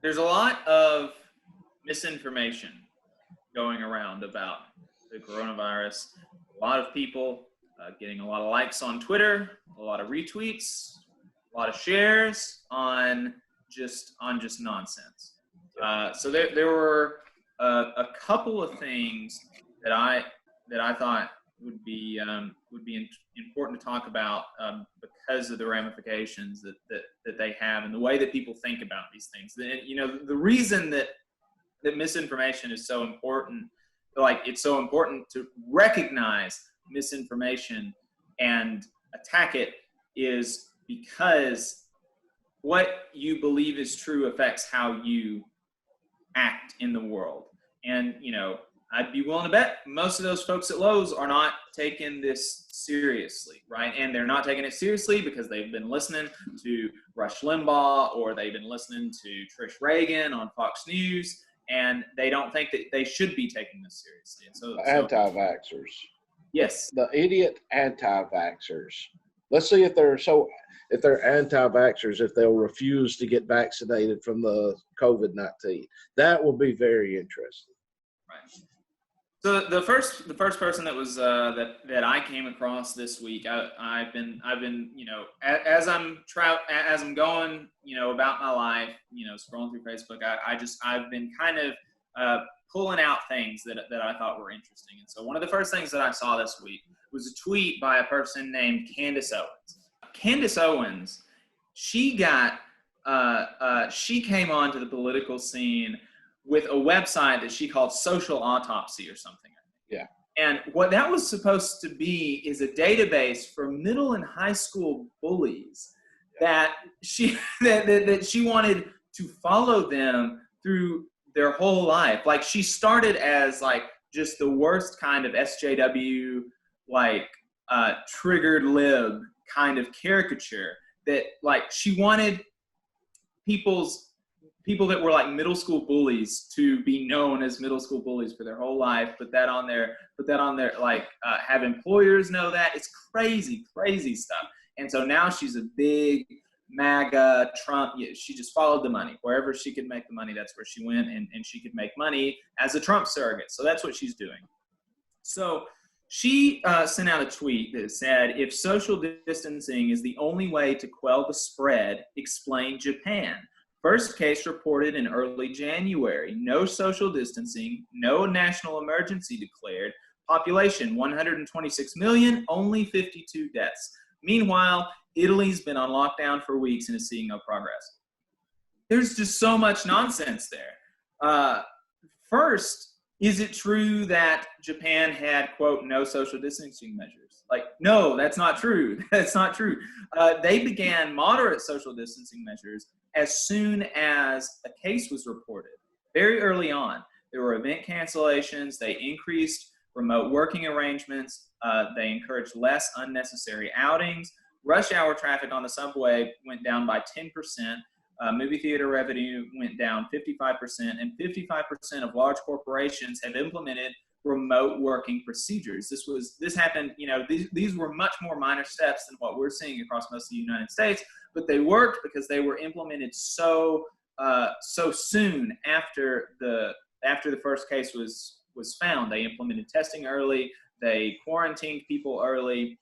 There's a lot of misinformation going around about the coronavirus. A lot of people getting a lot of likes on Twitter, a lot of retweets, a lot of shares on just nonsense. So there were a couple of things that I thought would be important to talk about because of the ramifications that they have and the way that people think about these things. And, you know, the reason that misinformation is so important, like it's so important to recognize misinformation and attack it, is because what you believe is true affects how you act in the world. And, you know, I'd be willing to bet most of those folks at Lowe's are not taking this seriously, right? And they're not taking it seriously because they've been listening to Rush Limbaugh or they've been listening to Trish Reagan on Fox News, and they don't think that they should be taking this seriously. And so anti-vaxxers. Yes. The idiot anti-vaxxers. Let's see if they're anti-vaxxers, if they'll refuse to get vaccinated from the COVID-19. That will be very interesting. Right. So the first person that was that I came across this week, I've been you know, as I'm going, you know, about my life, you know, scrolling through Facebook, I've been kind of pulling out things that I thought were interesting. And so one of the first things that I saw this week was a tweet by a person named Candace Owens. Candace Owens, she got she came onto the political scene with a website that she called Social Autopsy or something. Yeah. And what that was supposed to be is a database for middle and high school bullies that she wanted to follow them through their whole life. Like, she started as like just the worst kind of SJW, like triggered lib kind of caricature, that like she wanted people that were like middle school bullies to be known as middle school bullies for their whole life, put that on their like have employers know that. It's crazy stuff. And so now she's a big MAGA Trump. She just followed the money. Wherever she could make the money, that's where she went, and she could make money as a Trump surrogate. So that's what she's doing. So she sent out a tweet that said, "If social distancing is the only way to quell the spread, explain Japan. First case reported in early January. No social distancing, no national emergency declared. Population 126 million, only 52 deaths. Meanwhile, Italy's been on lockdown for weeks and is seeing no progress." There's just so much nonsense there. First, is it true that Japan had, quote, no social distancing measures? Like, no, that's not true. That's not true. They began moderate social distancing measures as soon as a case was reported. Very early on, there were event cancellations. They increased remote working arrangements. They encouraged less unnecessary outings. Rush hour traffic on the subway went down by 10%. Movie theater revenue went down 55%, and 55% of large corporations have implemented remote working procedures. This happened, you know, these were much more minor steps than what we're seeing across most of the United States, but they worked because they were implemented so soon after the first case was found. They implemented testing early. They quarantined people early.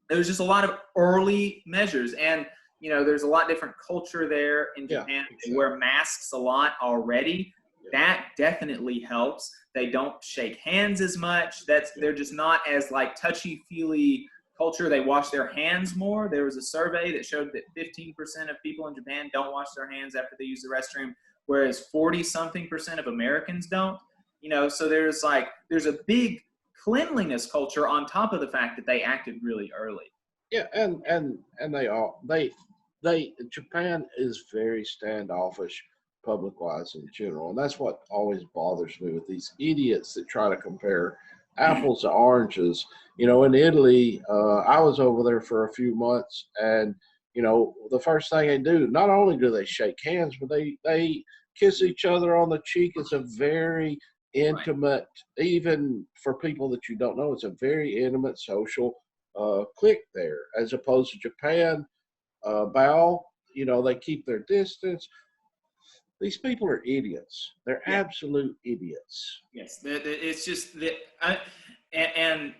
There was just a lot of early measures, and you know, there's a lot different culture there in Japan. Yeah, exactly. They wear masks a lot already. Yeah. That definitely helps. They don't shake hands as much. They're just not as like touchy-feely culture. They wash their hands more. There was a survey that showed that 15% of people in Japan don't wash their hands after they use the restroom, whereas 40-something% of Americans don't. You know, so there's a big cleanliness culture on top of the fact that they acted really early. Yeah, and Japan is very standoffish public-wise in general, and that's what always bothers me with these idiots that try to compare apples to oranges. You know, in Italy, I was over there for a few months, and you know, the first thing they do, not only do they shake hands, but they kiss each other on the cheek. It's a very intimate, even for people that you don't know, it's a very intimate social clique there, as opposed to Japan. Bow, you know, they keep their distance. these people are idiots. They're absolute idiots. Yes, it's just that, and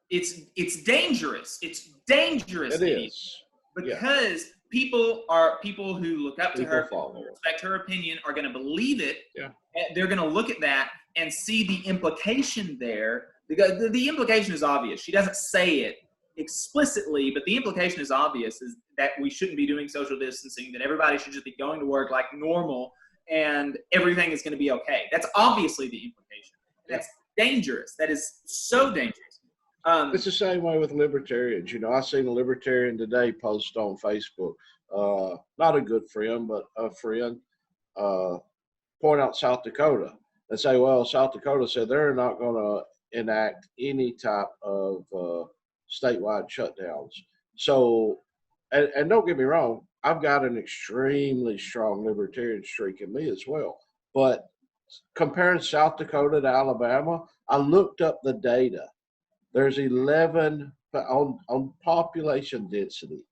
it's dangerous. It's dangerous. It is. Because people who look up to her, respect her opinion, are going to believe it. Yeah. They're going to look at that and see the implication there. The implication is obvious. She doesn't say it explicitly, but the implication is obvious, is that we shouldn't be doing social distancing, that everybody should just be going to work like normal, and everything is going to be okay. That's obviously the implication. That's dangerous. That is so dangerous. It's the same way with libertarians. You know, I seen a libertarian today post on Facebook, not a good friend, but a friend, point out South Dakota and say, well, South Dakota said they're not going to enact any type of statewide shutdowns. So, and don't get me wrong, I've got an extremely strong libertarian streak in me as well. But comparing South Dakota to Alabama, I looked up the data. There's 11 on population density.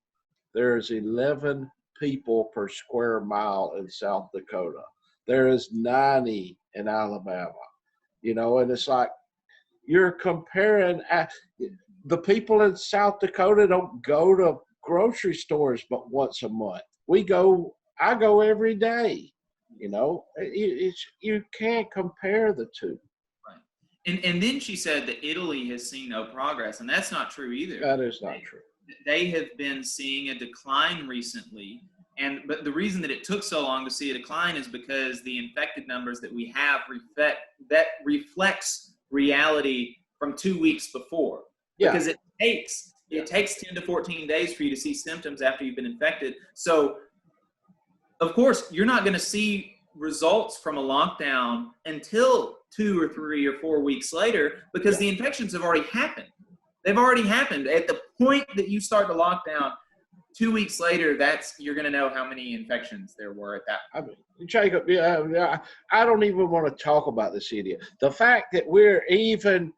There's 11 people per square mile in South Dakota. There is 90 in Alabama. You know, and it's like you're comparing. The people in South Dakota don't go to grocery stores but once a month. I go every day. You know, you can't compare the two. And then she said that Italy has seen no progress, and that's not true either. That is not true. They have been seeing a decline recently, but the reason that it took so long to see a decline is because the infected numbers that we have reflects reality from 2 weeks before. Yeah. Because it takes 10 to 14 days for you to see symptoms after you've been infected. So, of course, you're not going to see results from a lockdown until 2 or 3 or 4 weeks later, because the infections have already happened. They've already happened. At the point that you start the lockdown, 2 weeks later, you're going to know how many infections there were at that point. I mean, Jacob, I don't even want to talk about this idiot. The fact that we're even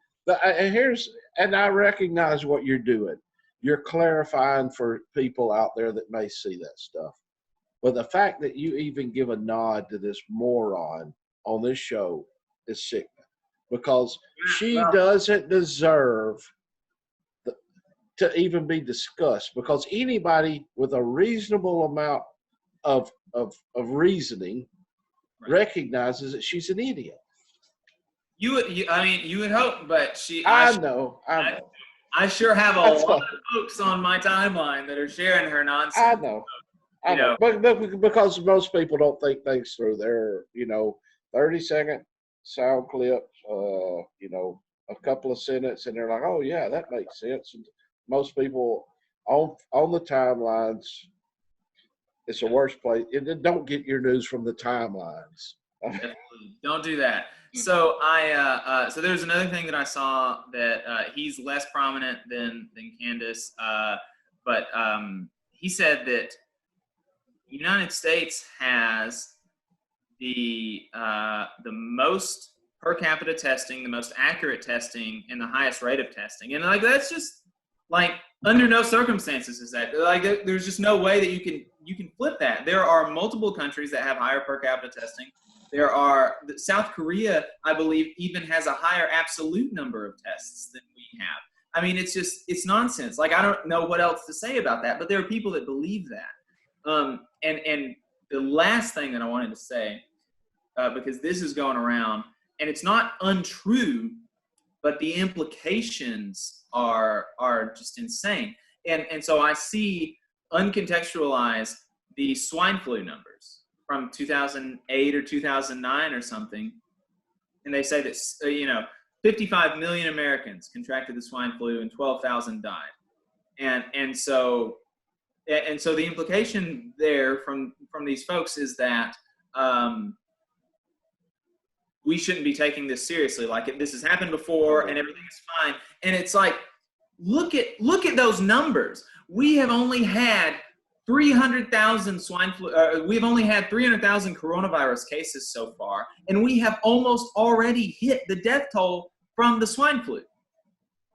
and I recognize what you're doing. You're clarifying for people out there that may see that stuff. But the fact that you even give a nod to this moron on this show is sickening, because she doesn't deserve to even be discussed, because anybody with a reasonable amount of reasoning recognizes that she's an idiot. You would hope, but I know. I sure have a lot of folks on my timeline that are sharing her nonsense. I know. But because most people don't think things through. They're 30-second sound clips, a couple of sentences, and they're like, oh yeah, that makes sense. And most people on the timelines, it's the worst place. Don't get your news from the timelines. Don't do that. So so there's another thing that I saw that he's less prominent than Candace, but he said that the United States has the most per capita testing, the most accurate testing, and the highest rate of testing. And that's just under no circumstances is that there's just no way that you can flip that. There are multiple countries that have higher per capita testing. South Korea, I believe, even has a higher absolute number of tests than we have. I mean, it's nonsense. I don't know what else to say about that, but there are people that believe that. And the last thing that I wanted to say, because this is going around, and it's not untrue, but the implications are just insane. And so I see uncontextualized the swine flu numbers from 2008 or 2009 or something, and they say that 55 million Americans contracted the swine flu and 12,000 died, and so the implication there from these folks is that we shouldn't be taking this seriously. This has happened before and everything is fine. And it's look at those numbers. We have only had 300,000 swine flu. We've only had 300,000 coronavirus cases so far, and we have almost already hit the death toll from the swine flu.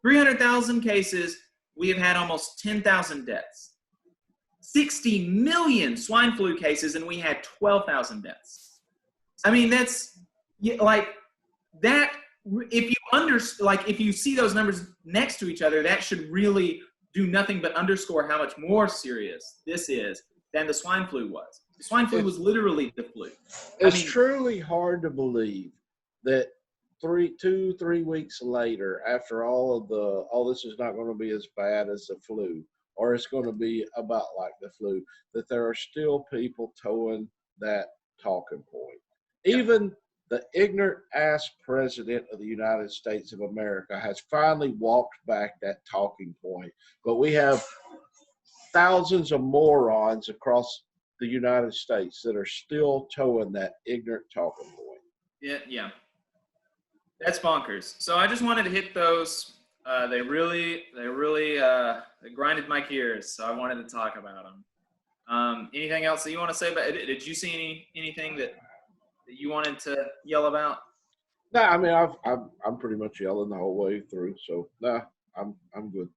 300,000 cases. We have had almost 10,000 deaths. 60 million swine flu cases, and we had 12,000 deaths. I mean, that's like that. If you see those numbers next to each other, that should really do nothing but underscore how much more serious this is than the swine flu was. The swine flu was literally the flu. It's truly hard to believe that 3 weeks later, after all this is not going to be as bad as the flu, or it's going to be about like the flu, that there are still people towing that talking point. Even the ignorant ass president of the United States of America has finally walked back that talking point. But we have thousands of morons across the United States that are still towing that ignorant talking point. Yeah. That's bonkers. So I just wanted to hit those. They really grinded my gears, so I wanted to talk about them. Anything else that you want to say about it? Did you see anything that you wanted to yell about? No, I mean I'm pretty much yelling the whole way through, so I'm good.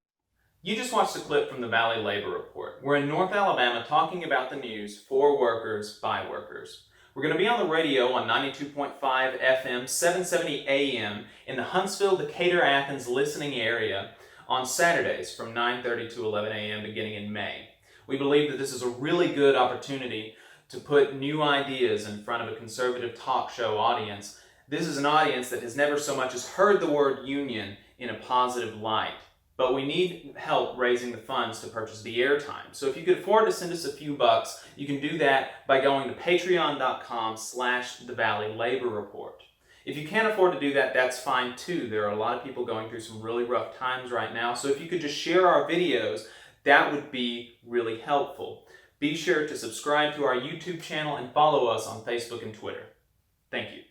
You just watched a clip from the Valley Labor Report. We're in North Alabama talking about the news for workers by workers. We're going to be on the radio on 92.5 FM, 770 AM in the Huntsville, Decatur, Athens listening area on Saturdays from 9:30 to 11 AM beginning in May. We believe that this is a really good opportunity to put new ideas in front of a conservative talk show audience. This is an audience that has never so much as heard the word union in a positive light. But we need help raising the funds to purchase the airtime. So if you could afford to send us a few bucks, you can do that by going to patreon.com/thevalleylaborreport. If you can't afford to do that, that's fine too. There are a lot of people going through some really rough times right now. So if you could just share our videos, that would be really helpful. Be sure to subscribe to our YouTube channel and follow us on Facebook and Twitter. Thank you.